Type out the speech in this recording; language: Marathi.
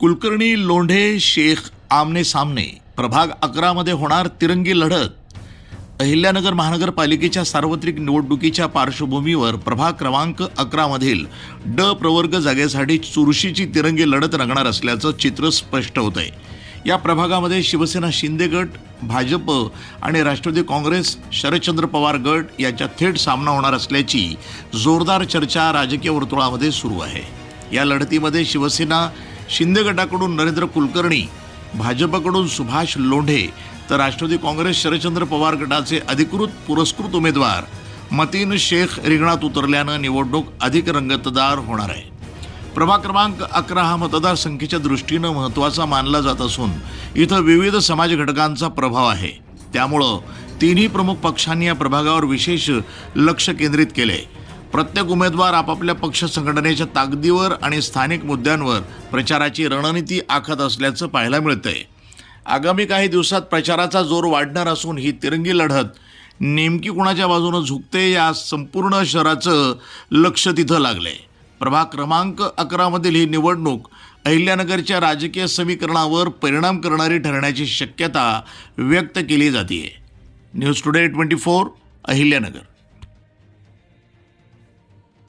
कुलकर्णी लोंढे शेख आमने सामने प्रभाग 11 मध्ये होणार तिरंगी लढत. अहिल्यानगर महानगरपालिकेच्या सार्वत्रिक निवडणुकीच्या पार्श्वभूमीवर प्रभाग क्रमांक 11 मधील ड प्रवर्ग जागेसाठी चुरशीची तिरंगी लढत रंगणार असल्याचं चित्र स्पष्ट होतंय. या प्रभागामध्ये शिवसेना शिंदे गट, भाजप आणि राष्ट्रवादी काँग्रेस शरदचंद्र पवार गट यांच्या थेट सामना होणार असल्याची जोरदार चर्चा राजकीय वर्तुळामध्ये सुरू आहे. या लढतीमध्ये शिवसेना शिंदे गटाकडून नरेंद्र कुलकर्णी, भाजपकडून सुभाष लोंढे तर राष्ट्रवादी काँग्रेस शरदचंद्र पवार गटाचे अधिकृत पुरस्कृत उमेदवार मतीन शेख रिंगणात उतरल्यानं निवडणूक अधिक रंगतदार होणार आहे. प्रभाग क्रमांक 11 हा मतदारसंख्येच्या दृष्टीनं महत्त्वाचा मानला जात असून इथं विविध समाज घटकांचा प्रभाव आहे. त्यामुळं तिन्ही प्रमुख पक्षांनी या प्रभागावर विशेष लक्ष केंद्रित केले. प्रत्येक उमेदवार आपापल्या पक्ष संघटनेच्या ताकदीवर आणि स्थानिक मुद्द्यांवर प्रचाराची रणनीती आखत असल्याचं पाहायला मिळतंय. आगामी काही दिवसात प्रचाराचा जोर वाढणार असून ही तिरंगी लढत नेमकी कुणाच्या बाजूनं झुकते या संपूर्ण शहराचं लक्ष तिथं लागलंय. प्रभाग क्रमांक 11 मधील ही निवडणूक अहिल्यानगरच्या राजकीय समीकरणावर परिणाम करणारी ठरण्याची शक्यता व्यक्त केली जाते. News today 24 Ahilyanagar.